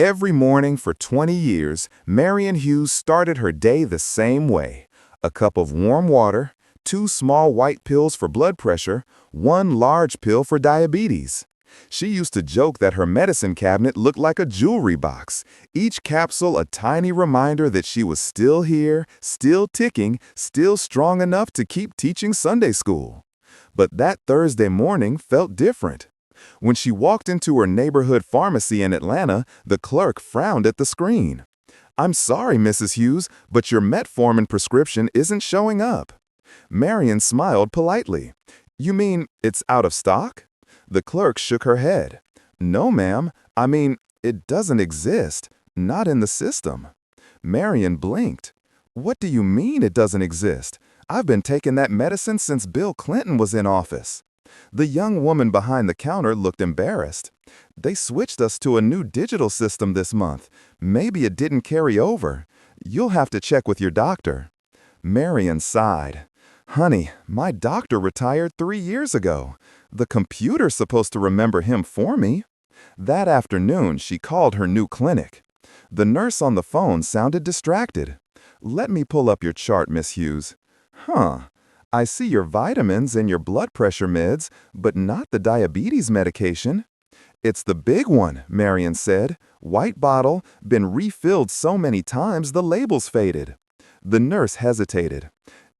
Every morning for 20 years, Marion Hughes started her day the same way. A cup of warm water, 2 small white pills for blood pressure, 1 large pill for diabetes. She used to joke that her medicine cabinet looked like a jewelry box, each capsule a tiny reminder that she was still here, still ticking, still strong enough to keep teaching Sunday school. But that Thursday morning felt different. When she walked into her neighborhood pharmacy in Atlanta, the clerk frowned at the screen. "I'm sorry, Mrs. Hughes, but your metformin prescription isn't showing up." Marion smiled politely. "You mean it's out of stock?" The clerk shook her head. "No, ma'am. I mean, it doesn't exist. Not in the system." Marion blinked. "What do you mean it doesn't exist? I've been taking that medicine since Bill Clinton was in office." The young woman behind the counter looked embarrassed. "They switched us to a new digital system this month. Maybe it didn't carry over. You'll have to check with your doctor." Marion sighed. "Honey, my doctor retired 3 years ago. The computer's supposed to remember him for me." That afternoon, she called her new clinic. The nurse on the phone sounded distracted. "Let me pull up your chart, Miss Hughes." "Huh. I see your vitamins and your blood pressure meds, but not the diabetes medication." "It's the big one," Marion said. "White bottle, been refilled so many times the label's faded." The nurse hesitated.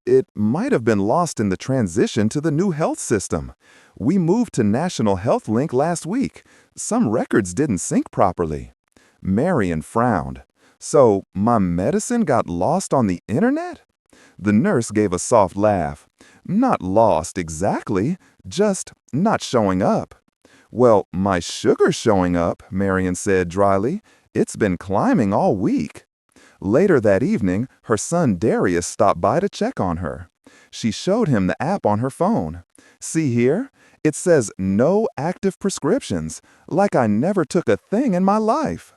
"It might have been lost in the transition to the new health system. We moved to National HealthLink last week. Some records didn't sync properly." Marion frowned. "So my medicine got lost on the internet?" The nurse gave a soft laugh. "Not lost exactly, just not showing up." "Well, my sugar's showing up," Marion said dryly. "It's been climbing all week." Later that evening, her son Darius stopped by to check on her. She showed him the app on her phone. "See here? It says no active prescriptions, like I never took a thing in my life."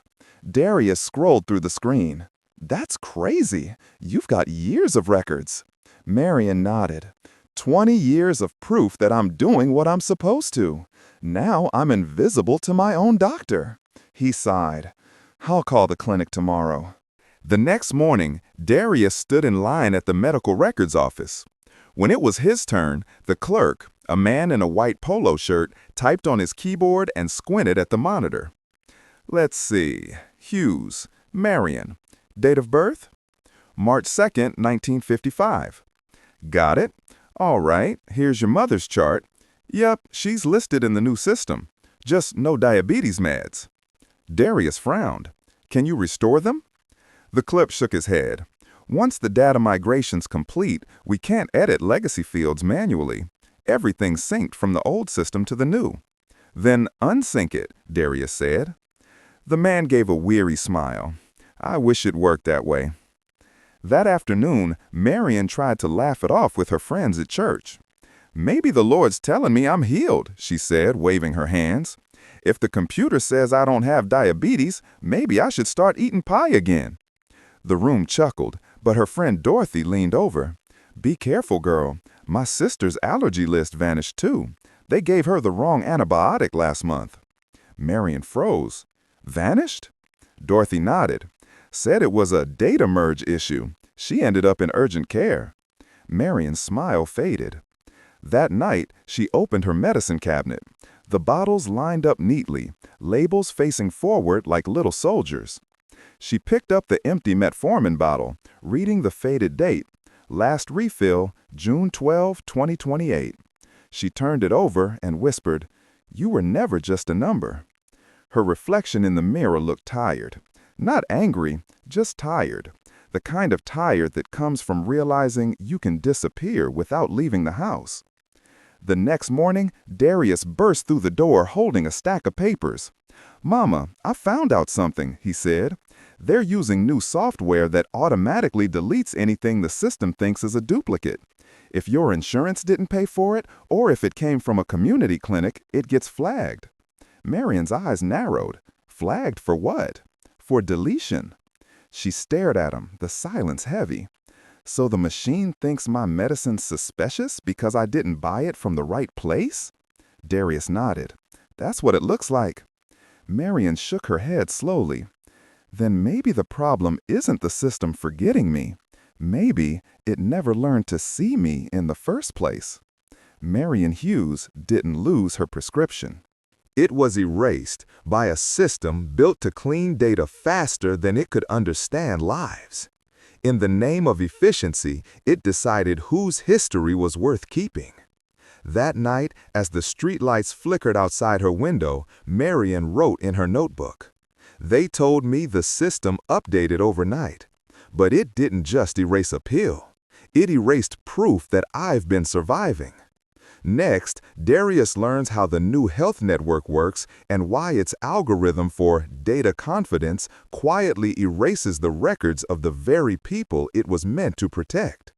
Darius scrolled through the screen. "That's crazy. You've got years of records." Marion nodded. 20 years of proof that I'm doing what I'm supposed to. Now I'm invisible to my own doctor." He sighed. "I'll call the clinic tomorrow." The next morning, Darius stood in line at the medical records office. When it was his turn, the clerk, a man in a white polo shirt, typed on his keyboard and squinted at the monitor. "Let's see. Hughes, Marion. Date of birth? March 2nd, 1955. Got it. All right, here's your mother's chart. Yep, she's listed in the new system. Just no diabetes meds." Darius frowned. "Can you restore them?" The clerk shook his head. "Once the data migration's complete, we can't edit legacy fields manually. Everything's synced from the old system to the new." "Then unsync it," Darius said. The man gave a weary smile. "I wish it worked that way." That afternoon, Marion tried to laugh it off with her friends at church. "Maybe the Lord's telling me I'm healed," she said, waving her hands. "If the computer says I don't have diabetes, maybe I should start eating pie again." The room chuckled, but her friend Dorothy leaned over. "Be careful, girl. My sister's allergy list vanished too. They gave her the wrong antibiotic last month." Marion froze. "Vanished?" Dorothy nodded. "Said it was a data merge issue. She ended up in urgent care." Marion's smile faded. That night, she opened her medicine cabinet. The bottles lined up neatly, labels facing forward like little soldiers. She picked up the empty metformin bottle, reading the faded date. Last refill, June 12, 2028. She turned it over and whispered, "You were never just a number." Her reflection in the mirror looked tired. Not angry, just tired. The kind of tired that comes from realizing you can disappear without leaving the house. The next morning, Darius burst through the door holding a stack of papers. "Mama, I found out something," he said. "They're using new software that automatically deletes anything the system thinks is a duplicate. If your insurance didn't pay for it, or if it came from a community clinic, it gets flagged." Marion's eyes narrowed. Flagged for what? For deletion. She stared at him, the silence heavy. "So the machine thinks my medicine's suspicious because I didn't buy it from the right place?" Darius nodded. "That's what it looks like." Marion shook her head slowly. Then maybe the problem isn't the system forgetting me. Maybe it never learned to see me in the first place. Marion Hughes didn't lose her prescription. It was erased by a system built to clean data faster than it could understand lives. In the name of efficiency, it decided whose history was worth keeping. That night, as the streetlights flickered outside her window, Marion wrote in her notebook. They told me the system updated overnight. But it didn't just erase a pill. It erased proof that I've been surviving. Next, Darius learns how the new health network works and why its algorithm for data confidence quietly erases the records of the very people it was meant to protect.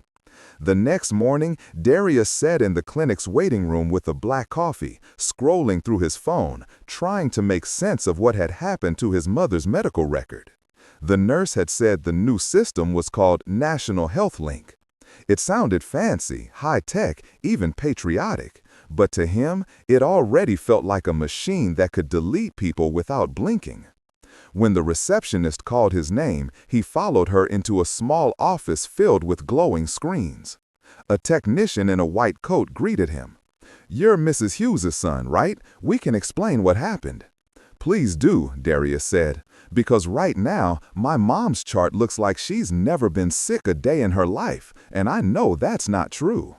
The next morning, Darius sat in the clinic's waiting room with a black coffee, scrolling through his phone, trying to make sense of what had happened to his mother's medical record. The nurse had said the new system was called National HealthLink. It sounded fancy, high-tech, even patriotic, but to him, it already felt like a machine that could delete people without blinking. When the receptionist called his name, he followed her into a small office filled with glowing screens. A technician in a white coat greeted him. "You're Mrs. Hughes' son, right? We can explain what happened." "Please do," Darius said, "because right now, my mom's chart looks like she's never been sick a day in her life, and I know that's not true."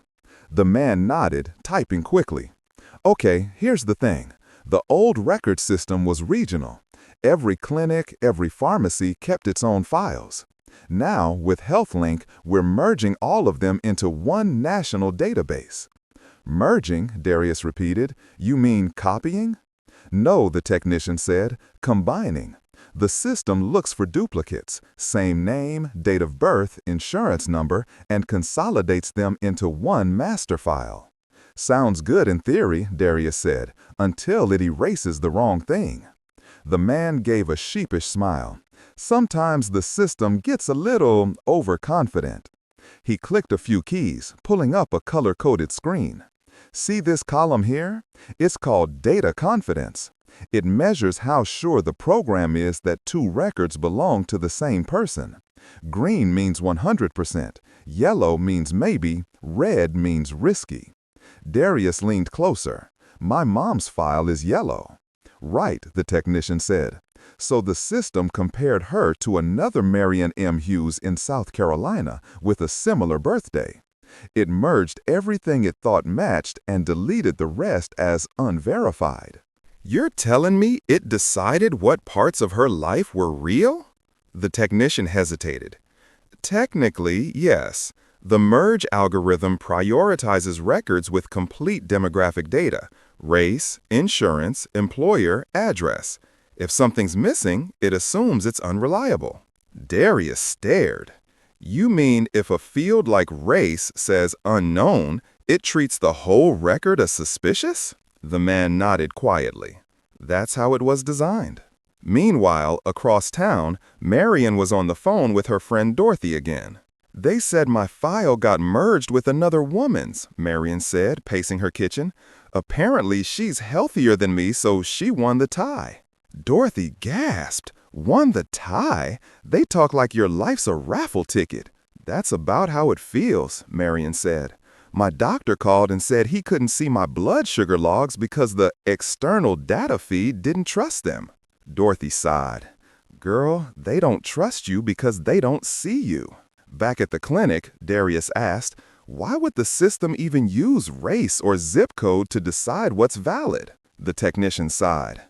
The man nodded, typing quickly. "Okay, here's the thing. The old record system was regional. Every clinic, every pharmacy kept its own files. Now, with HealthLink, we're merging all of them into one national database." "Merging," Darius repeated. "You mean copying?" "No," the technician said, "combining. The system looks for duplicates, same name, date of birth, insurance number, and consolidates them into one master file." "Sounds good in theory," Darius said, "until it erases the wrong thing." The man gave a sheepish smile. "Sometimes the system gets a little overconfident." He clicked a few keys, pulling up a color-coded screen. "See this column here? It's called data confidence. It measures how sure the program is that two records belong to the same person. Green means 100%, yellow means maybe, red means risky." Darius leaned closer. "My mom's file is yellow." "Right," the technician said. "So the system compared her to another Marion M. Hughes in South Carolina with a similar birthday. It merged everything it thought matched and deleted the rest as unverified." "You're telling me it decided what parts of her life were real?" The technician hesitated. "Technically, yes. The merge algorithm prioritizes records with complete demographic data: race, insurance, employer, address. If something's missing, it assumes it's unreliable." Darius stared. "You mean if a field like race says unknown, it treats the whole record as suspicious?" The man nodded quietly. "That's how it was designed." Meanwhile, across town, Marion was on the phone with her friend Dorothy again. "They said my file got merged with another woman's," Marion said, pacing her kitchen. "Apparently, she's healthier than me, so she won the tie." Dorothy gasped. "Won the tie? They talk like your life's a raffle ticket." "That's about how it feels," Marion said. "My doctor called and said he couldn't see my blood sugar logs because the external data feed didn't trust them." Dorothy sighed. "Girl, they don't trust you because they don't see you." Back at the clinic, Darius asked, "Why would the system even use race or zip code to decide what's valid?" The technician sighed.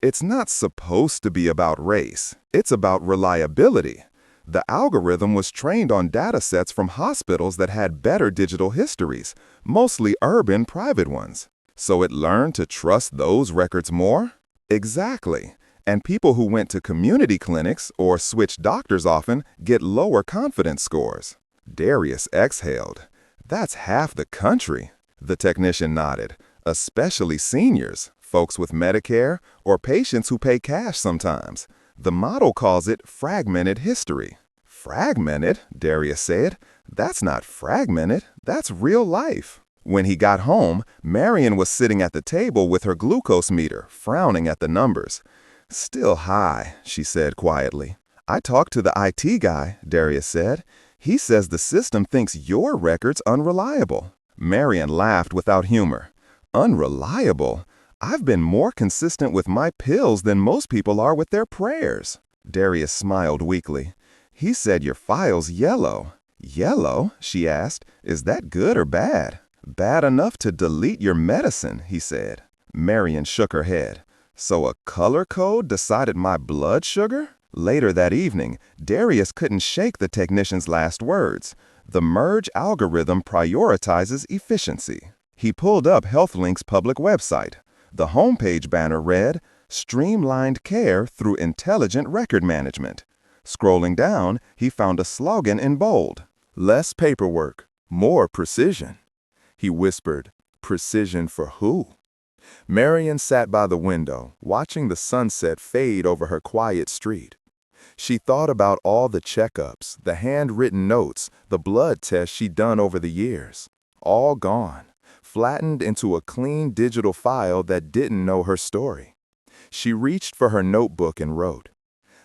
"It's not supposed to be about race. It's about reliability. The algorithm was trained on data sets from hospitals that had better digital histories, mostly urban private ones. So it learned to trust those records more?" "Exactly. And people who went to community clinics or switched doctors often get lower confidence scores." Darius exhaled. "That's half the country." The technician nodded. "Especially seniors, folks with Medicare, or patients who pay cash sometimes. The model calls it fragmented history." "Fragmented?" Darius said. "That's not fragmented. That's real life." When he got home, Marion was sitting at the table with her glucose meter, frowning at the numbers. "Still high," she said quietly. I talked to the IT guy, Darius said. He says the system thinks your record's unreliable. Marion laughed without humor. Unreliable? I've been more consistent with my pills than most people are with their prayers. Darius smiled weakly. He said your file's yellow. Yellow? She asked. Is that good or bad? Bad enough to delete your medicine, he said. Marion shook her head. So a color code decided my blood sugar? Later that evening, Darius couldn't shake the technician's last words. The merge algorithm prioritizes efficiency. He pulled up HealthLink's public website. The homepage banner read, "Streamlined care through intelligent record management." Scrolling down, he found a slogan in bold. Less paperwork, more precision. He whispered, precision for who? Marion sat by the window, watching the sunset fade over her quiet street. She thought about all the checkups, the handwritten notes, the blood tests she'd done over the years. All gone, flattened into a clean digital file that didn't know her story. She reached for her notebook and wrote,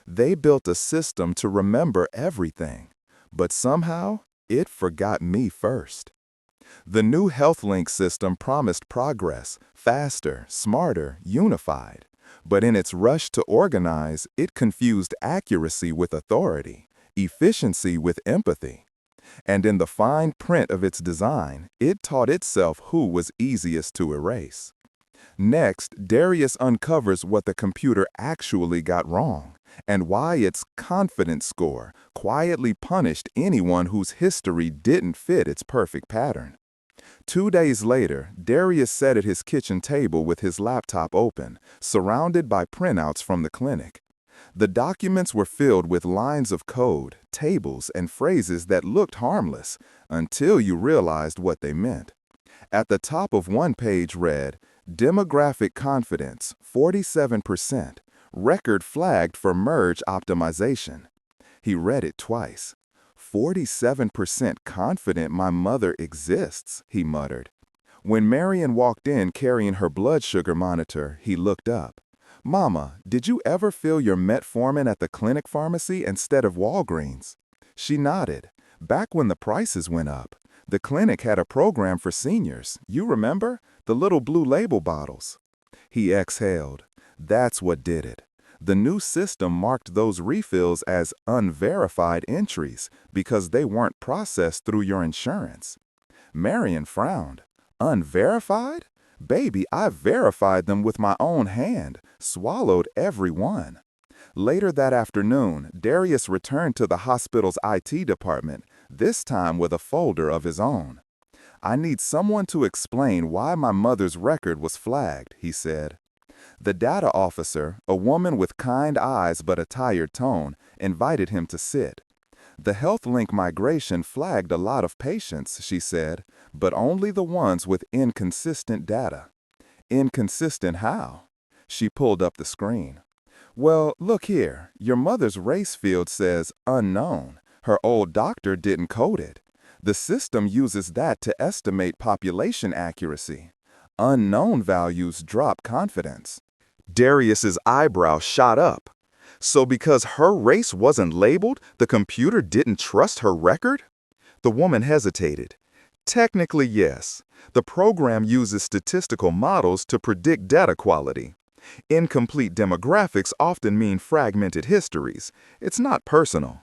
"They built a system to remember everything, but somehow it forgot me first." The new HealthLink system promised progress, faster, smarter, unified. But in its rush to organize, it confused accuracy with authority, efficiency with empathy. And in the fine print of its design, it taught itself who was easiest to erase. Next, Darius uncovers what the computer actually got wrong, and why its confidence score quietly punished anyone whose history didn't fit its perfect pattern. 2 days later, Darius sat at his kitchen table with his laptop open, surrounded by printouts from the clinic. The documents were filled with lines of code, tables, and phrases that looked harmless until you realized what they meant. At the top of one page read, "Demographic confidence, 47%, record flagged for merge optimization." He read it twice. 47% confident my mother exists, he muttered. When Marion walked in carrying her blood sugar monitor, he looked up. "Mama, did you ever fill your metformin at the clinic pharmacy instead of Walgreens?" She nodded. "Back when the prices went up. The clinic had a program for seniors. You remember? The little blue label bottles." He exhaled. That's what did it. The new system marked those refills as unverified entries because they weren't processed through your insurance. Marion frowned. Unverified? Baby, I verified them with my own hand, swallowed every one. Later that afternoon, Darius returned to the hospital's IT department, this time with a folder of his own. "I need someone to explain why my mother's record was flagged," he said. The data officer, a woman with kind eyes but a tired tone, invited him to sit. "The HealthLink migration flagged a lot of patients," she said, "but only the ones with inconsistent data." "Inconsistent how?" She pulled up the screen. "Well, look here. Your mother's race field says unknown. Her old doctor didn't code it. The system uses that to estimate population accuracy. Unknown values drop confidence." Darius's eyebrow shot up. So because her race wasn't labeled, the computer didn't trust her record? The woman hesitated. Technically, yes. The program uses statistical models to predict data quality. Incomplete demographics often mean fragmented histories. It's not personal.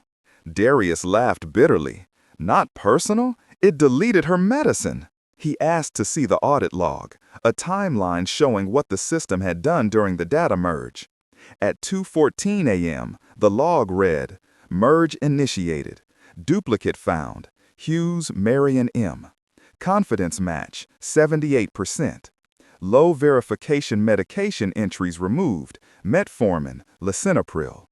Darius laughed bitterly. Not personal? It deleted her medicine. He asked to see the audit log, a timeline showing what the system had done during the data merge. At 2:14 a.m., the log read, "Merge initiated. Duplicate found. Hughes Marion M. Confidence match, 78%. Low verification medication entries removed, metformin, lisinopril.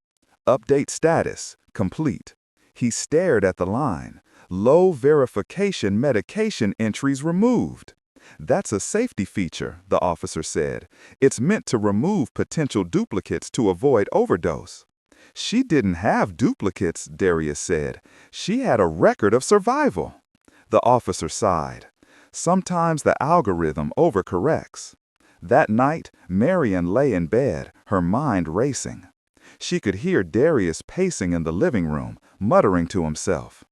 Update status, complete." He stared at the line. Low verification medication entries removed. "That's a safety feature," the officer said. "It's meant to remove potential duplicates to avoid overdose." "She didn't have duplicates," Darius said. "She had a record of survival." The officer sighed. "Sometimes the algorithm overcorrects." That night, Marion lay in bed, her mind racing. She could hear Darius pacing in the living room, muttering to himself.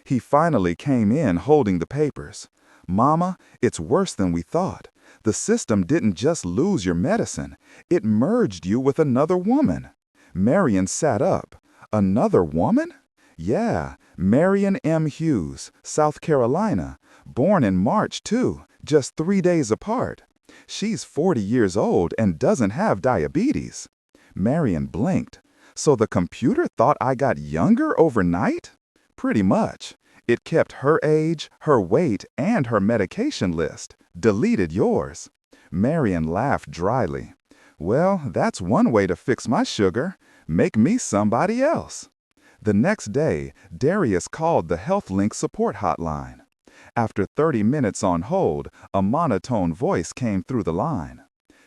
He finally came in holding the papers. "Mama, it's worse than we thought. The system didn't just lose your medicine, it merged you with another woman." Marion sat up. "Another woman?" "Yeah, Marion M. Hughes, South Carolina. Born in March, too, just 3 days apart. She's 40 years old and doesn't have diabetes." Marion blinked. "So the computer thought I got younger overnight?" "Pretty much. It kept her age, her weight, and her medication list. Deleted yours." Marion laughed dryly. "Well, that's one way to fix my sugar. Make me somebody else." The next day, Darius called the HealthLink support hotline. After 30 minutes on hold, a monotone voice came through the line.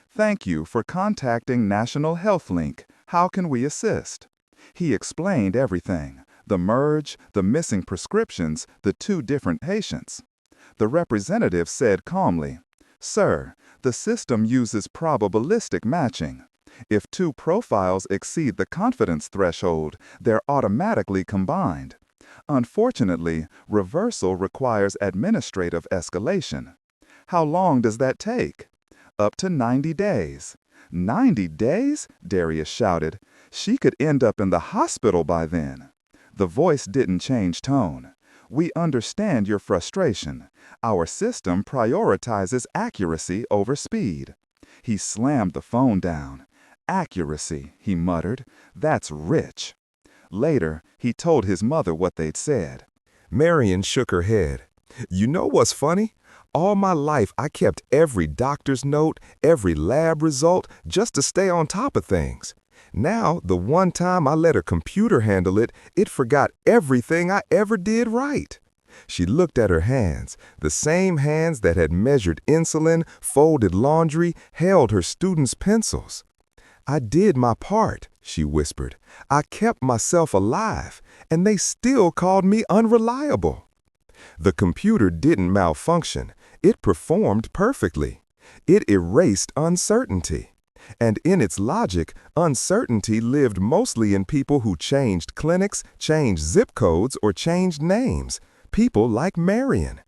"Thank you for contacting National HealthLink. How can we assist?" He explained everything: the merge, the missing prescriptions, the 2 different patients. The representative said calmly, "Sir, the system uses probabilistic matching. If 2 profiles exceed the confidence threshold, they're automatically combined. Unfortunately, reversal requires administrative escalation." "How long does that take?" "Up to 90 days. 90 days?" Darius shouted. "She could end up in the hospital by then." The voice didn't change tone. "We understand your frustration. Our system prioritizes accuracy over speed." He slammed the phone down. "Accuracy," he muttered. "That's rich." Later, he told his mother what they'd said. Marion shook her head. "You know what's funny? All my life I kept every doctor's note, every lab result, just to stay on top of things. Now, the one time I let a computer handle it, it forgot everything I ever did right." She looked at her hands, the same hands that had measured insulin, folded laundry, held her students' pencils. "I did my part," she whispered. "I kept myself alive, and they still called me unreliable." The computer didn't malfunction. It performed perfectly. It erased uncertainty. And in its logic, uncertainty lived mostly in people who changed clinics, changed zip codes, or changed names. People like Marion.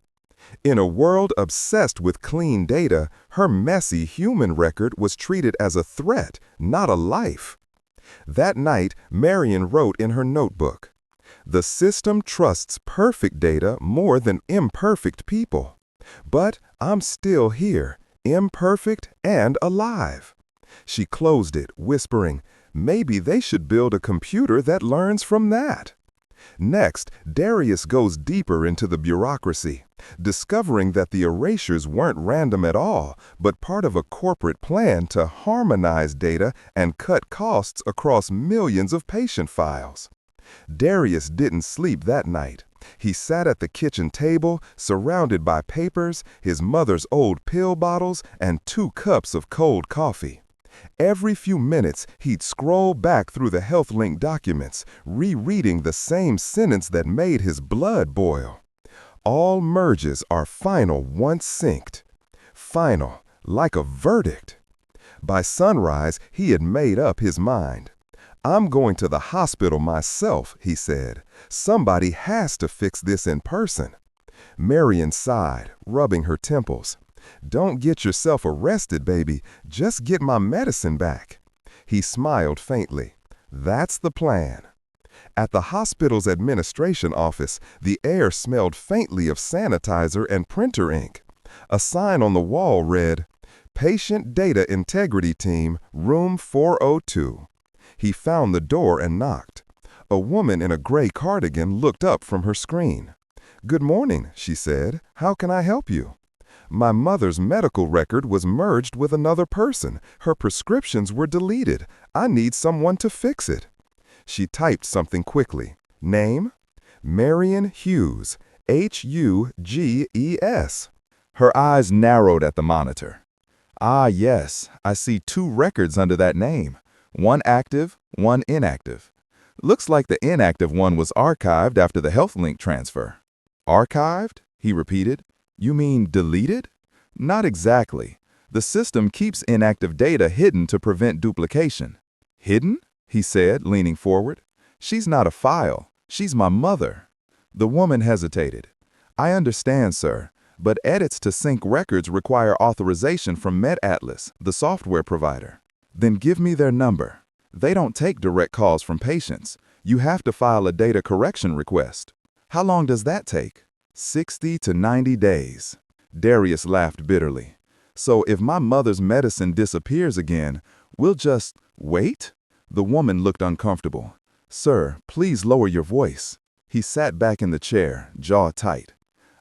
In a world obsessed with clean data, her messy human record was treated as a threat, not a life. That night, Marion wrote in her notebook, "The system trusts perfect data more than imperfect people. But I'm still here, imperfect and alive." She closed it, whispering, "Maybe they should build a computer that learns from that." Next, Darius goes deeper into the bureaucracy, discovering that the erasures weren't random at all, but part of a corporate plan to harmonize data and cut costs across millions of patient files. Darius didn't sleep that night. He sat at the kitchen table, surrounded by papers, his mother's old pill bottles, and 2 cups of cold coffee. Every few minutes, he'd scroll back through the HealthLink documents, rereading the same sentence that made his blood boil. "All merges are final once synced." Final, like a verdict. By sunrise, he had made up his mind. "I'm going to the hospital myself," he said. "Somebody has to fix this in person." Marion sighed, rubbing her temples. "Don't get yourself arrested, baby. Just get my medicine back." He smiled faintly. "That's the plan." At the hospital's administration office, the air smelled faintly of sanitizer and printer ink. A sign on the wall read, "Patient Data Integrity Team, Room 402. He found the door and knocked. A woman in a gray cardigan looked up from her screen. "Good morning," she said. "How can I help you?" "My mother's medical record was merged with another person. Her prescriptions were deleted. I need someone to fix it." She typed something quickly. "Name? Marion Hughes, Hughes." Her eyes narrowed at the monitor. "Ah, yes, I see 2 records under that name. One active, one inactive. Looks like the inactive one was archived after the HealthLink transfer." "Archived?" he repeated. "You mean deleted?" "Not exactly. The system keeps inactive data hidden to prevent duplication." "Hidden?" he said, leaning forward. "She's not a file. She's my mother." The woman hesitated. "I understand, sir, but edits to sync records require authorization from MedAtlas, the software provider." "Then give me their number." "They don't take direct calls from patients. You have to file a data correction request." "How long does that take?" 60 to 90 days. Darius laughed bitterly. "So if my mother's medicine disappears again, we'll just wait?" The woman looked uncomfortable. "Sir, please lower your voice." He sat back in the chair, jaw tight.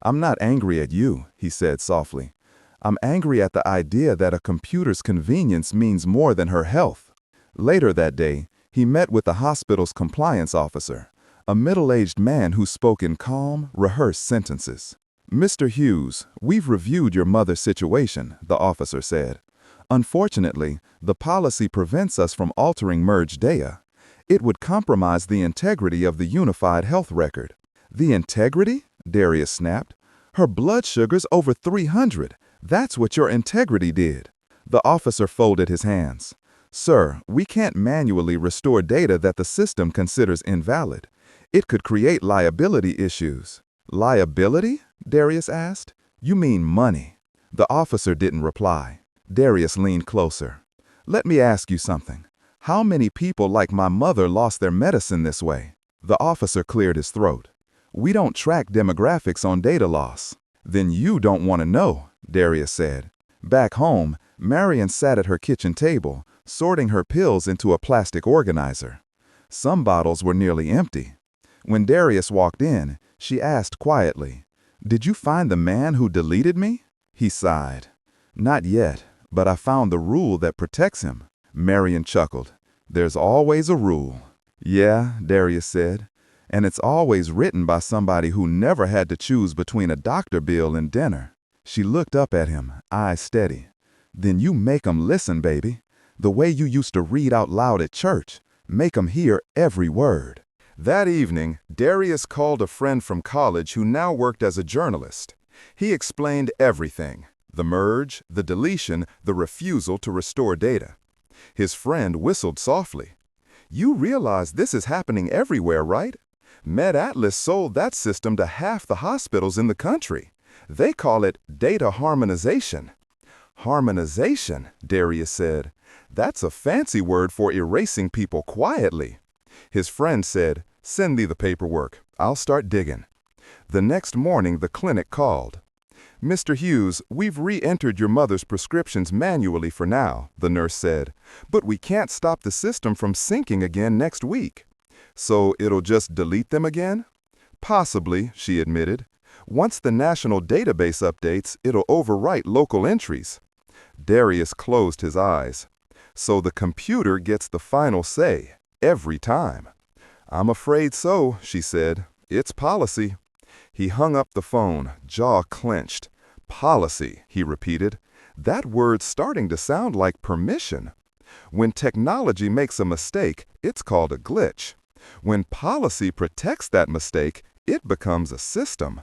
"I'm not angry at you," he said softly. "I'm angry at the idea that a computer's convenience means more than her health." Later that day, he met with the hospital's compliance officer, a middle-aged man who spoke in calm, rehearsed sentences. "Mr. Hughes, we've reviewed your mother's situation," the officer said. "Unfortunately, the policy prevents us from altering merged data. It would compromise the integrity of the unified health record." "The integrity?" Darius snapped. "Her blood sugar's over 300. That's what your integrity did." The officer folded his hands. "Sir, we can't manually restore data that the system considers invalid. It could create liability issues." "Liability?" Darius asked. "You mean money." The officer didn't reply. Darius leaned closer. "Let me ask you something. How many people like my mother lost their medicine this way?" The officer cleared his throat. "We don't track demographics on data loss." "Then you don't want to know," Darius said. Back home, Marion sat at her kitchen table, sorting her pills into a plastic organizer. Some bottles were nearly empty. When Darius walked in, she asked quietly, "Did you find the man who deleted me?" He sighed. "Not yet, but I found the rule that protects him." Marion chuckled. "There's always a rule." "Yeah," Darius said, "and it's always written by somebody who never had to choose between a doctor bill and dinner." She looked up at him, eyes steady. "Then you make 'em listen, baby. The way you used to read out loud at church. Make 'em hear every word." That evening, Darius called a friend from college who now worked as a journalist. He explained everything: the merge, the deletion, the refusal to restore data. His friend whistled softly. "You realize this is happening everywhere, right? MedAtlas sold that system to half the hospitals in the country. They call it data harmonization." "Harmonization," Darius said. "That's a fancy word for erasing people quietly." His friend said, "Send thee the paperwork. I'll start digging." The next morning, the clinic called. "Mr. Hughes, we've re-entered your mother's prescriptions manually for now," the nurse said, "but we can't stop the system from syncing again next week." "So it'll just delete them again?" "Possibly," she admitted. "Once the national database updates, it'll overwrite local entries." Darius closed his eyes. "So the computer gets the final say, every time." "I'm afraid so," she said. "It's policy." He hung up the phone, jaw clenched. "Policy," he repeated. That word's starting to sound like permission. When technology makes a mistake, it's called a glitch. When policy protects that mistake, it becomes a system.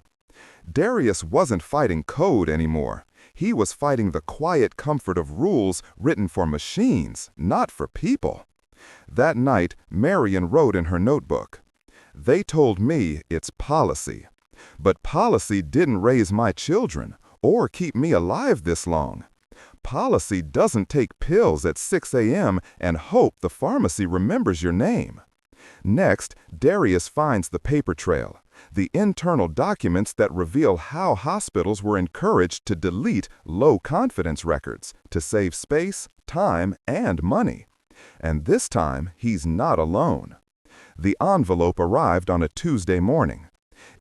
Darius wasn't fighting code anymore. He was fighting the quiet comfort of rules written for machines, not for people. That night, Marion wrote in her notebook, "They told me it's policy. But policy didn't raise my children or keep me alive this long. Policy doesn't take pills at 6 a.m. and hope the pharmacy remembers your name." Next, Darius finds the paper trail, the internal documents that reveal how hospitals were encouraged to delete low-confidence records to save space, time, and money. And this time, he's not alone. The envelope arrived on a Tuesday morning.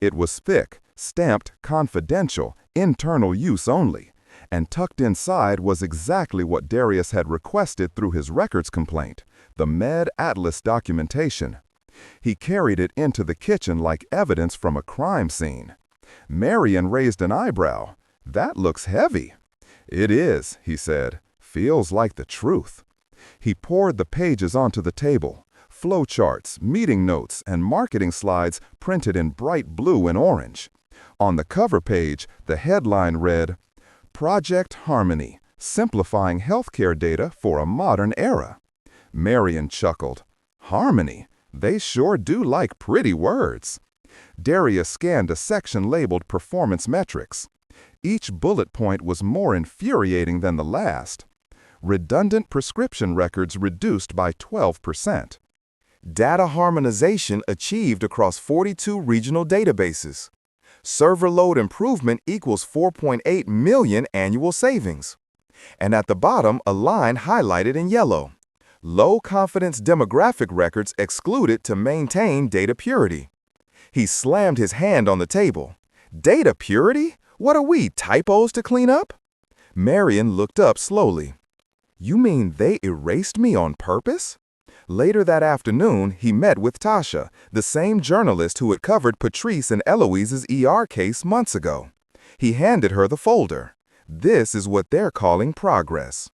It was thick, stamped confidential, internal use only, and tucked inside was exactly what Darius had requested through his records complaint, the MedAtlas documentation. He carried it into the kitchen like evidence from a crime scene. Marion raised an eyebrow. "That looks heavy." "It is," he said. "Feels like the truth." He poured the pages onto the table. Flowcharts, meeting notes, and marketing slides printed in bright blue and orange. On the cover page, the headline read, "Project Harmony, Simplifying Healthcare Data for a Modern Era." Marion chuckled. Harmony. They sure do like pretty words. Darius scanned a section labeled Performance Metrics. Each bullet point was more infuriating than the last. Redundant prescription records reduced by 12%. Data harmonization achieved across 42 regional databases. Server load improvement equals 4.8 million annual savings. And at the bottom, a line highlighted in yellow. Low confidence demographic records excluded to maintain data purity. He slammed his hand on the table. Data purity? What are we, typos to clean up? Marion looked up slowly. You mean they erased me on purpose? Later that afternoon, he met with Tasha, the same journalist who had covered Patrice and Eloise's ER case months ago. He handed her the folder. This is what they're calling progress.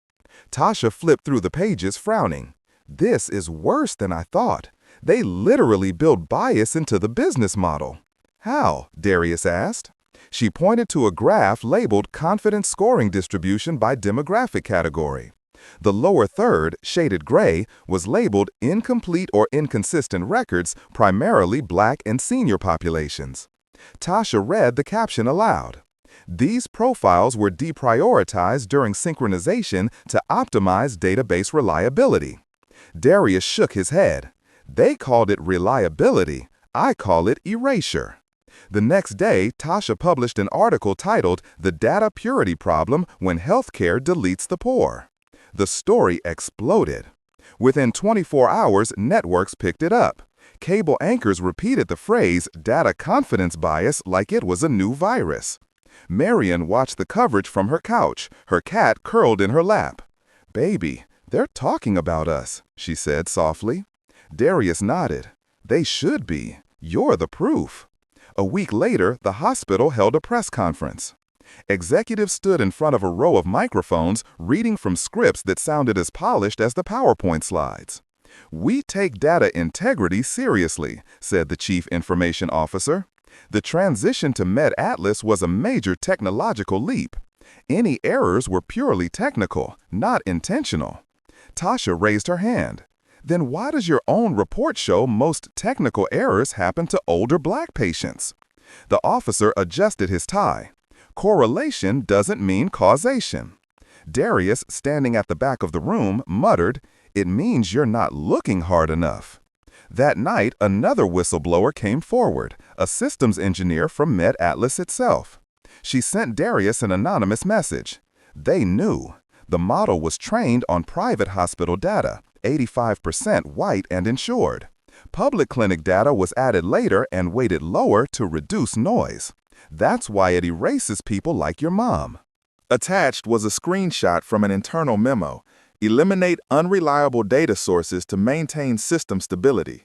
Tasha flipped through the pages, frowning. This is worse than I thought. They literally built bias into the business model. How? Darius asked. She pointed to a graph labeled Confidence Scoring Distribution by Demographic Category. The lower third, shaded gray, was labeled Incomplete or Inconsistent Records, primarily Black and senior populations. Tasha read the caption aloud. These profiles were deprioritized during synchronization to optimize database reliability. Darius shook his head. They called it reliability. I call it erasure. The next day, Tasha published an article titled The Data Purity Problem When Healthcare Deletes the Poor. The story exploded. Within 24 hours, networks picked it up. Cable anchors repeated the phrase data confidence bias like it was a new virus. Marion watched the coverage from her couch, her cat curled in her lap. Baby, they're talking about us, she said softly. Darius nodded. They should be. You're the proof. A week later, the hospital held a press conference. Executives stood in front of a row of microphones, reading from scripts that sounded as polished as the PowerPoint slides. We take data integrity seriously, said the chief information officer. The transition to MedAtlas was a major technological leap. Any errors were purely technical, not intentional. Tasha raised her hand. Then why does your own report show most technical errors happen to older Black patients? The officer adjusted his tie. Correlation doesn't mean causation. Darius, standing at the back of the room, muttered, It means you're not looking hard enough. That night, another whistleblower came forward, a systems engineer from MedAtlas itself. She sent Darius an anonymous message. They knew. The model was trained on private hospital data, 85% white and insured. Public clinic data was added later and weighted lower to reduce noise. That's why it erases people like your mom. Attached was a screenshot from an internal memo. Eliminate unreliable data sources to maintain system stability.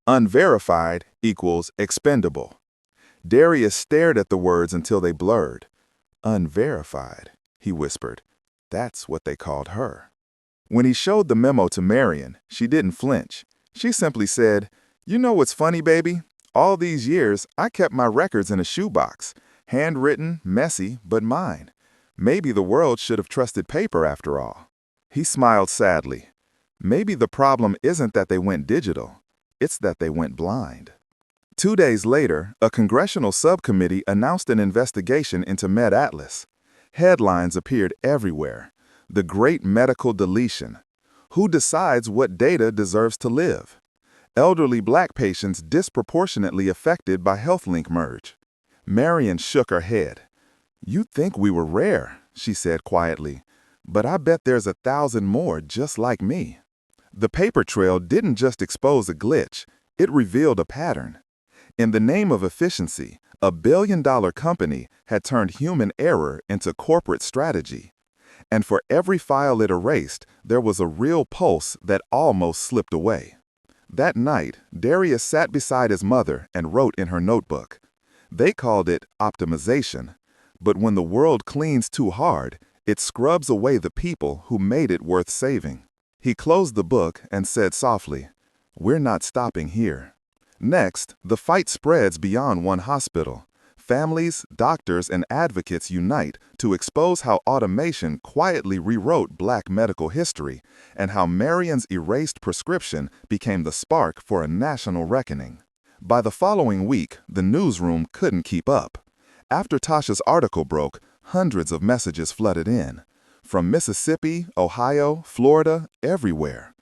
Unverified equals expendable. Darius stared at the words until they blurred. Unverified, he whispered. That's what they called her. When he showed the memo to Marion, she didn't flinch. She simply said, You know what's funny, baby? All these years, I kept my records in a shoebox. Handwritten, messy, but mine. Maybe the world should have trusted paper after all. He smiled sadly. Maybe the problem isn't that they went digital. It's that they went blind. 2 days later, a congressional subcommittee announced an investigation into MedAtlas. Headlines appeared everywhere. The Great Medical Deletion. Who decides what data deserves to live? Elderly Black patients disproportionately affected by HealthLink merge. Marion shook her head. You'd think we were rare, she said quietly, but I bet there's 1,000 more just like me. The paper trail didn't just expose a glitch, it revealed a pattern. In the name of efficiency, a billion-dollar company had turned human error into corporate strategy. And for every file it erased, there was a real pulse that almost slipped away. That night, Darius sat beside his mother and wrote in her notebook. They called it optimization, but when the world cleans too hard, it scrubs away the people who made it worth saving. He closed the book and said softly, We're not stopping here. Next, the fight spreads beyond one hospital. Families, doctors, and advocates unite to expose how automation quietly rewrote Black medical history and how Marion's erased prescription became the spark for a national reckoning. By the following week, the newsroom couldn't keep up. After Tasha's article broke, hundreds of messages flooded in. From Mississippi, Ohio, Florida, everywhere.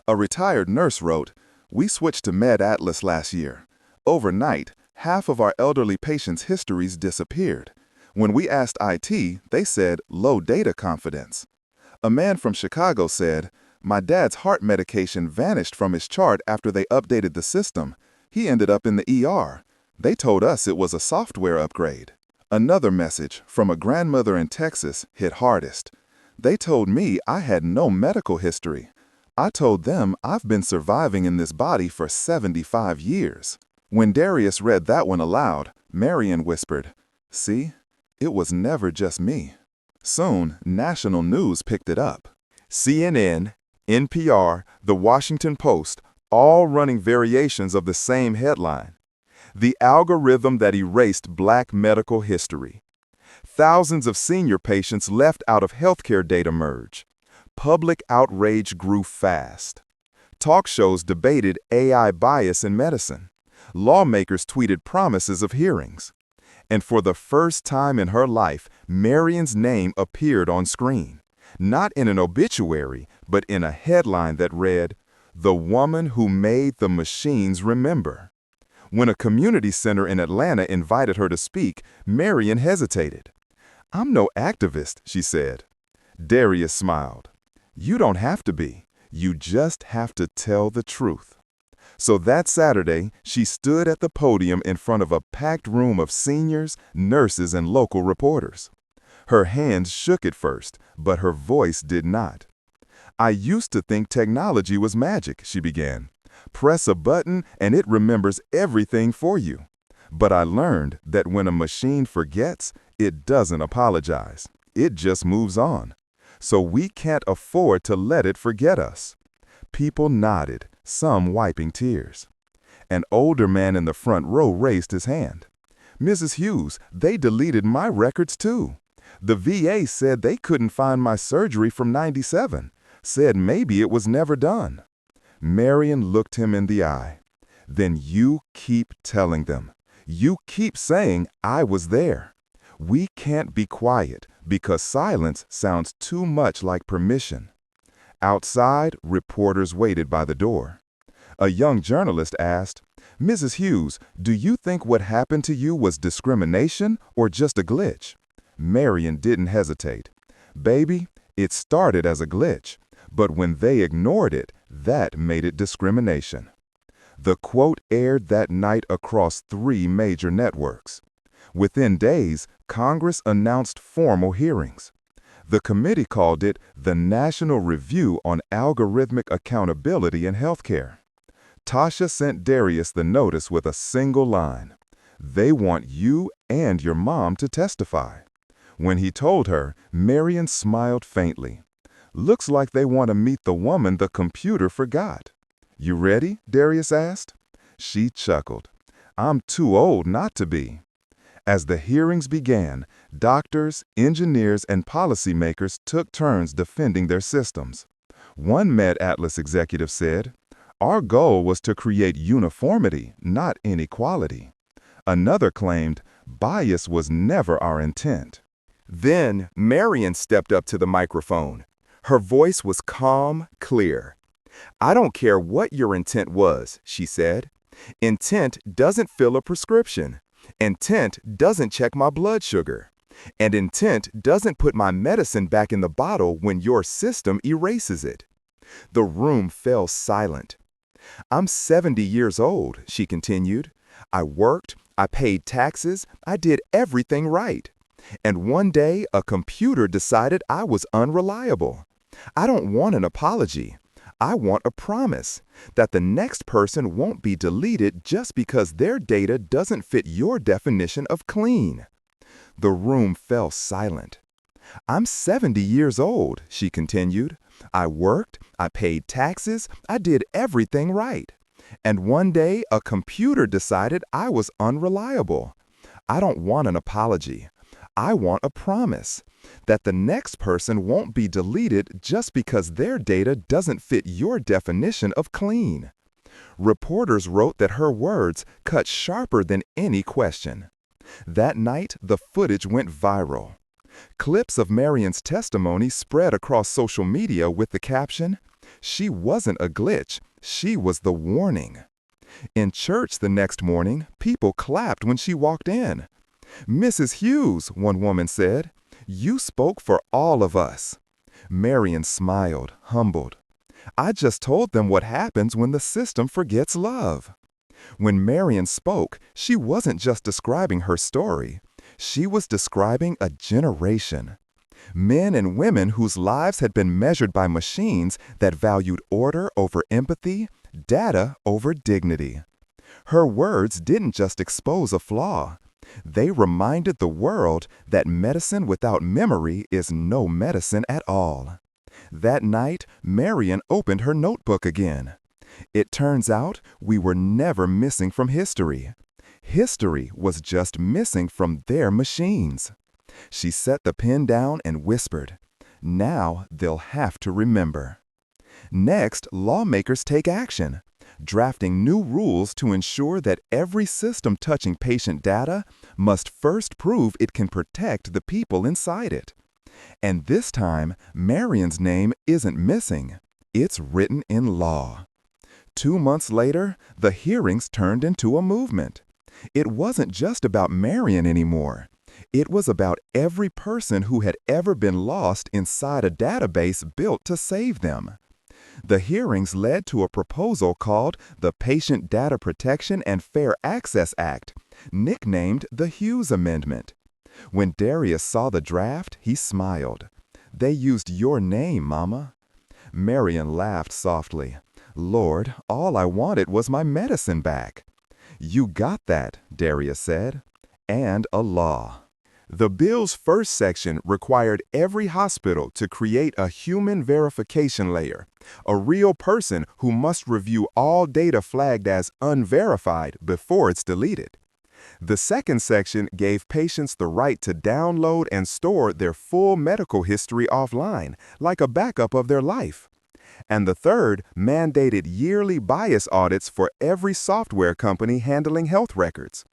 A retired nurse wrote, "We switched to Med Atlas last year. Overnight, half of our elderly patients' histories disappeared. When we asked IT, they said low data confidence." A man from Chicago said, "My dad's heart medication vanished from his chart after they updated the system. He ended up in the ER. They told us it was a software upgrade." Another message from a grandmother in Texas hit hardest. "They told me I had no medical history. I told them I've been surviving in this body for 75 years." When Darius read that one aloud, Marion whispered, "See, it was never just me." Soon, national news picked it up. CNN, NPR, The Washington Post, all running variations of the same headline. The algorithm that erased Black medical history. Thousands of senior patients left out of healthcare data merge. Public outrage grew fast. Talk shows debated AI bias in medicine. Lawmakers tweeted promises of hearings. And for the first time in her life, Marion's name appeared on screen. Not in an obituary, but in a headline that read, "The woman who made the machines remember." When a community center in Atlanta invited her to speak, Marion hesitated. "I'm no activist," she said. Darius smiled. "You don't have to be. You just have to tell the truth." So that Saturday, she stood at the podium in front of a packed room of seniors, nurses, and local reporters. Her hands shook at first, but her voice did not. "I used to think technology was magic," she began. "Press a button and it remembers everything for you. But I learned that when a machine forgets, it doesn't apologize. It just moves on. So we can't afford to let it forget us." People nodded, some wiping tears. An older man in the front row raised his hand. "Mrs. Hughes, they deleted my records too. The VA said they couldn't find my surgery from '97, said maybe it was never done." Marion looked him in the eye. "Then you keep telling them. You keep saying I was there. We can't be quiet because silence sounds too much like permission." Outside, reporters waited by the door. A young journalist asked, "Mrs. Hughes, do you think what happened to you was discrimination or just a glitch?" Marion didn't hesitate. "Baby, it started as a glitch, but when they ignored it, that made it discrimination." The quote aired that night across 3 major networks. Within days, Congress announced formal hearings. The committee called it the National Review on Algorithmic Accountability in Healthcare. Tasha sent Darius the notice with a single line. "They want you and your mom to testify." When he told her, Marion smiled faintly. "Looks like they want to meet the woman the computer forgot." "You ready?" Darius asked. She chuckled. "I'm too old not to be." As the hearings began, doctors, engineers, and policymakers took turns defending their systems. One Med Atlas executive said, "Our goal was to create uniformity, not inequality." Another claimed, "Bias was never our intent." Then Marion stepped up to the microphone. Her voice was calm, clear. "I don't care what your intent was," she said. "Intent doesn't fill a prescription. Intent doesn't check my blood sugar. And intent doesn't put my medicine back in the bottle when your system erases it." The room fell silent. "I'm 70 years old," she continued. "I worked, I paid taxes, I did everything right. And one day a computer decided I was unreliable. I don't want an apology. I want a promise that the next person won't be deleted just because their data doesn't fit your definition of clean." The room fell silent. "I'm 70 years old," she continued. "I worked, I paid taxes, I did everything right. And one day a computer decided I was unreliable. I don't want an apology. I want a promise that the next person won't be deleted just because their data doesn't fit your definition of clean. Reporters wrote that her words cut sharper than any question. That night, the footage went viral. Clips of Marion's testimony spread across social media with the caption, "She wasn't a glitch, she was the warning." In church the next morning, people clapped when she walked in. "Mrs. Hughes," one woman said, "you spoke for all of us." Marion smiled, humbled. "I just told them what happens when the system forgets love." When Marion spoke, she wasn't just describing her story. She was describing a generation. Men and women whose lives had been measured by machines that valued order over empathy, data over dignity. Her words didn't just expose a flaw. They reminded the world that medicine without memory is no medicine at all. That night, Marion opened her notebook again. It turns out we were never missing from history. History was just missing from their machines. She set the pen down and whispered, "Now they'll have to remember." Next, lawmakers take action, drafting new rules to ensure that every system touching patient data must first prove it can protect the people inside it. And this time, Marion's name isn't missing. It's written in law. 2 months later, the hearings turned into a movement. It wasn't just about Marion anymore. It was about every person who had ever been lost inside a database built to save them. The hearings led to a proposal called the Patient Data Protection and Fair Access Act, nicknamed the Hughes Amendment. When Darius saw the draft, he smiled. "They used your name, Mama." Marion laughed softly. "Lord, all I wanted was my medicine back." "You got that," Darius said. "And a law." The bill's first section required every hospital to create a human verification layer, a real person who must review all data flagged as unverified before it's deleted. The second section gave patients the right to download and store their full medical history offline, like a backup of their life. And the third mandated yearly bias audits for every software company handling health records.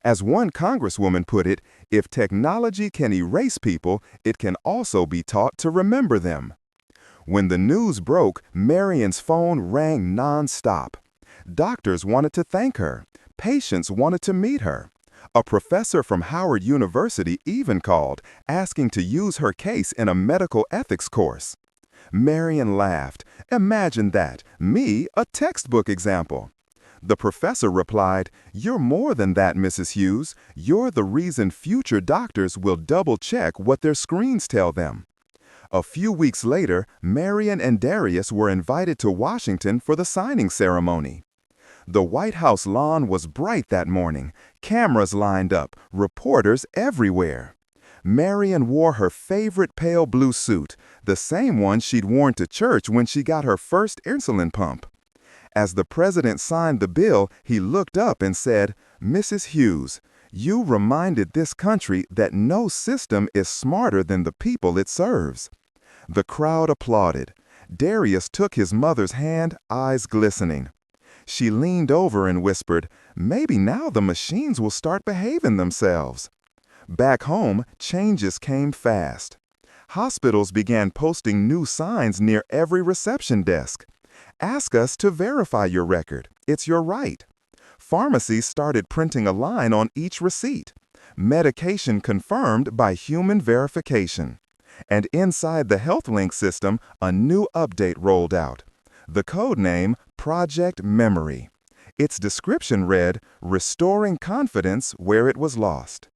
As one congresswoman put it, if technology can erase people, it can also be taught to remember them. When the news broke, Marion's phone rang non-stop. Doctors wanted to thank her. Patients wanted to meet her. A professor from Howard University even called, asking to use her case in a medical ethics course. Marion laughed. "Imagine that, me, a textbook example." The professor replied, "You're more than that, Mrs. Hughes. You're the reason future doctors will double-check what their screens tell them." A few weeks later, Marion and Darius were invited to Washington for the signing ceremony. The White House lawn was bright that morning, cameras lined up, reporters everywhere. Marion wore her favorite pale blue suit, the same one she'd worn to church when she got her first insulin pump. As the president signed the bill, he looked up and said, "Mrs. Hughes, you reminded this country that no system is smarter than the people it serves." The crowd applauded. Darius took his mother's hand, eyes glistening. She leaned over and whispered, "Maybe now the machines will start behaving themselves." Back home, changes came fast. Hospitals began posting new signs near every reception desk. "Ask us to verify your record. It's your right." Pharmacies started printing a line on each receipt. Medication confirmed by human verification. And inside the HealthLink system, a new update rolled out. The code name, Project Memory. Its description read, "Restoring confidence where it was lost."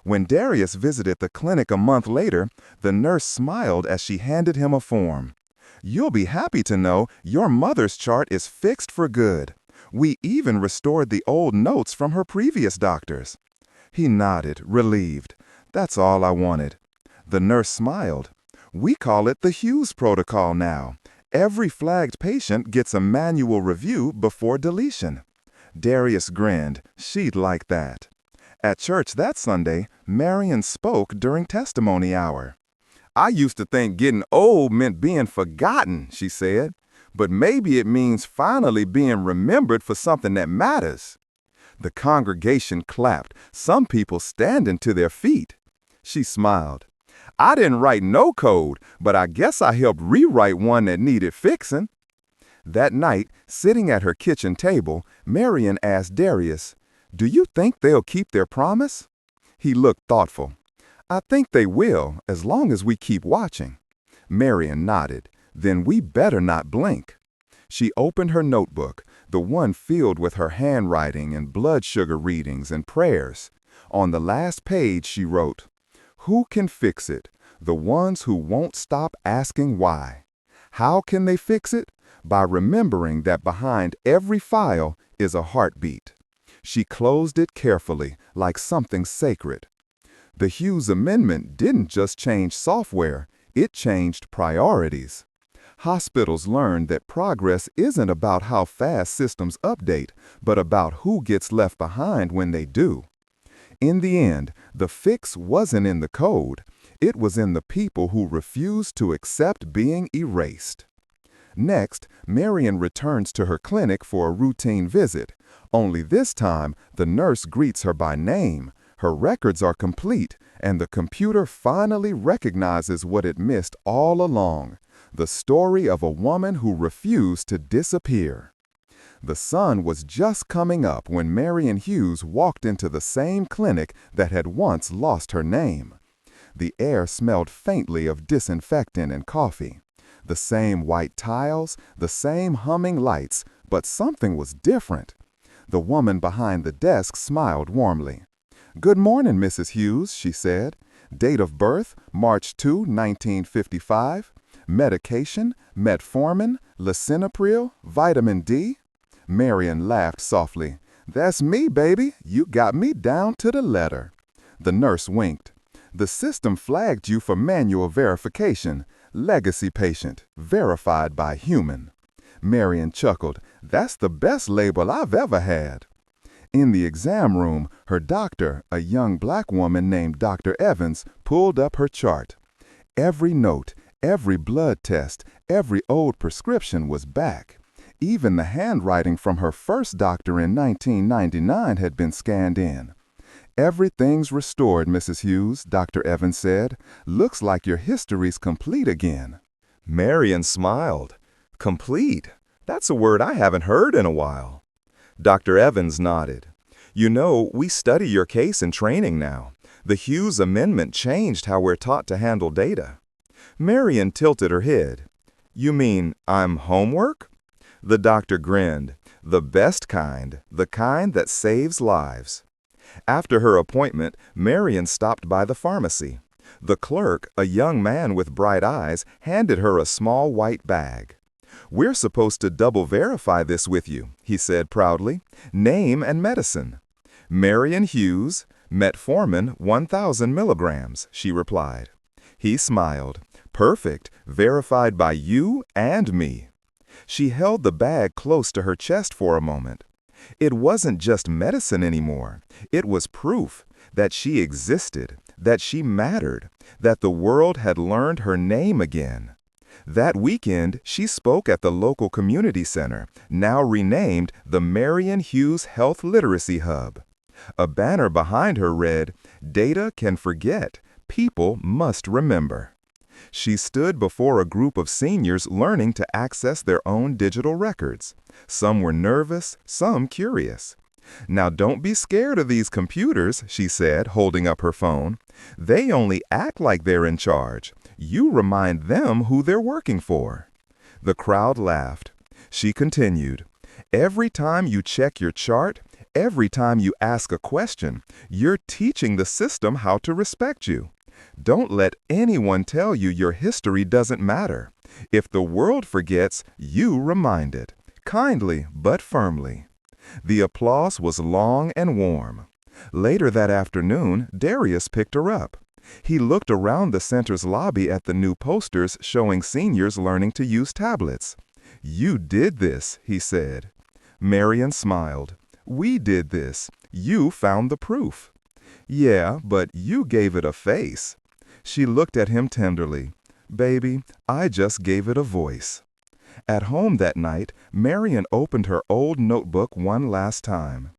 When Darius visited the clinic a month later, the nurse smiled as she handed him a form. "You'll be happy to know your mother's chart is fixed for good. We even restored the old notes from her previous doctors." He nodded, relieved. "That's all I wanted." The nurse smiled. "We call it the Hughes Protocol now. Every flagged patient gets a manual review before deletion." Darius grinned. She'd like that. At church that Sunday, Marion spoke during testimony hour. I used to think getting old meant being forgotten, she said, but maybe it means finally being remembered for something that matters. The congregation clapped, some people standing to their feet. She smiled. I didn't write no code, but I guess I helped rewrite one that needed fixing. That night, sitting at her kitchen table, Marion asked Darius, "Do you think they'll keep their promise?" He looked thoughtful. "I think they will, as long as we keep watching." Marion nodded. "Then we better not blink." She opened her notebook, the one filled with her handwriting and blood sugar readings and prayers. On the last page she wrote, "Who can fix it? The ones who won't stop asking why. How can they fix it? By remembering that behind every file is a heartbeat." She closed it carefully, like something sacred. The Hughes Amendment didn't just change software, it changed priorities. Hospitals learned that progress isn't about how fast systems update, but about who gets left behind when they do. In the end, the fix wasn't in the code, it was in the people who refused to accept being erased. Next, Marion returns to her clinic for a routine visit, only this time the nurse greets her by name. Her records are complete, and the computer finally recognizes what it missed all along, the story of a woman who refused to disappear. The sun was just coming up when Marion Hughes walked into the same clinic that had once lost her name. The air smelled faintly of disinfectant and coffee. The same white tiles, the same humming lights, but something was different. The woman behind the desk smiled warmly. "Good morning, Mrs. Hughes," she said. "Date of birth, March 2, 1955. Medication, metformin, lisinopril, vitamin D." Marion laughed softly. "That's me, baby. You got me down to the letter." The nurse winked. "The system flagged you for manual verification. Legacy patient, verified by human." Marion chuckled. "That's the best label I've ever had." In the exam room, her doctor, a young black woman named Dr. Evans, pulled up her chart. Every note, every blood test, every old prescription was back. Even the handwriting from her first doctor in 1999 had been scanned in. "Everything's restored, Mrs. Hughes," Dr. Evans said. "Looks like your history's complete again." Marion smiled. Complete? That's a word I haven't heard in a while. Dr. Evans nodded. "You know, we study your case in training now. The Hughes Amendment changed how we're taught to handle data." Marion tilted her head. "You mean I'm homework?" The doctor grinned. "The best kind, the kind that saves lives." After her appointment, Marion stopped by the pharmacy. The clerk, a young man with bright eyes, handed her a small white bag. "We're supposed to double verify this with you," he said proudly. "Name and medicine." "Marion Hughes, metformin 1,000 milligrams," she replied. He smiled. "Perfect, verified by you and me." She held the bag close to her chest for a moment. It wasn't just medicine anymore. It was proof that she existed, that she mattered, that the world had learned her name again. That weekend, she spoke at the local community center, now renamed the Marion Hughes Health Literacy Hub. A banner behind her read, "Data can forget, people must remember." She stood before a group of seniors learning to access their own digital records. Some were nervous, some curious. "Now don't be scared of these computers," she said, holding up her phone. "They only act like they're in charge. You remind them who they're working for." The crowd laughed. She continued, "Every time you check your chart, every time you ask a question, you're teaching the system how to respect you. Don't let anyone tell you your history doesn't matter. If the world forgets, you remind it, kindly but firmly." The applause was long and warm. Later that afternoon, Darius picked her up. He looked around the center's lobby at the new posters showing seniors learning to use tablets. "You did this," he said. Marion smiled. "We did this. You found the proof." Yeah, but you gave it a face. She looked at him tenderly. Baby, I just gave it a voice. At home that night, Marion opened her old notebook one last time.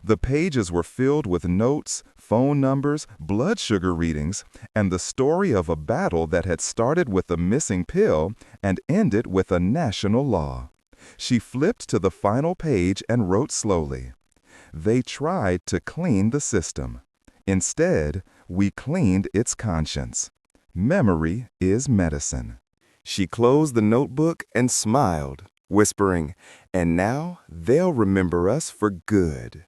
The pages were filled with notes, phone numbers, blood sugar readings, and the story of a battle that had started with a missing pill and ended with a national law. She flipped to the final page and wrote slowly, "They tried to clean the system. Instead, we cleaned its conscience. Memory is medicine." She closed the notebook and smiled, whispering, "And now they'll remember us for good."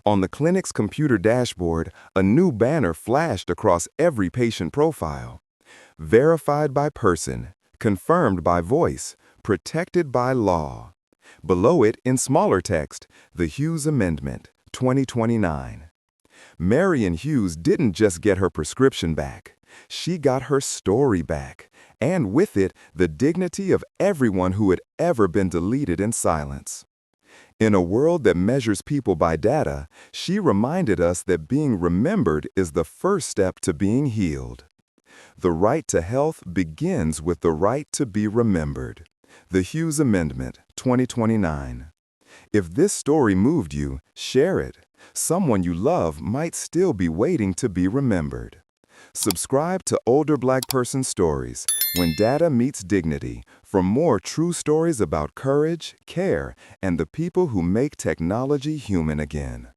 On the clinic's computer dashboard, a new banner flashed across every patient profile. Verified by person, confirmed by voice, protected by law. Below it, in smaller text, the Hughes Amendment, 2029. Marion Hughes didn't just get her prescription back. She got her story back, and with it, the dignity of everyone who had ever been deleted in silence. In a world that measures people by data, she reminded us that being remembered is the first step to being healed. The right to health begins with the right to be remembered. The Hughes Amendment, 2029. If this story moved you, share it. Someone you love might still be waiting to be remembered. Subscribe to Older Black Person Stories, when data meets dignity, for more true stories about courage, care, and the people who make technology human again.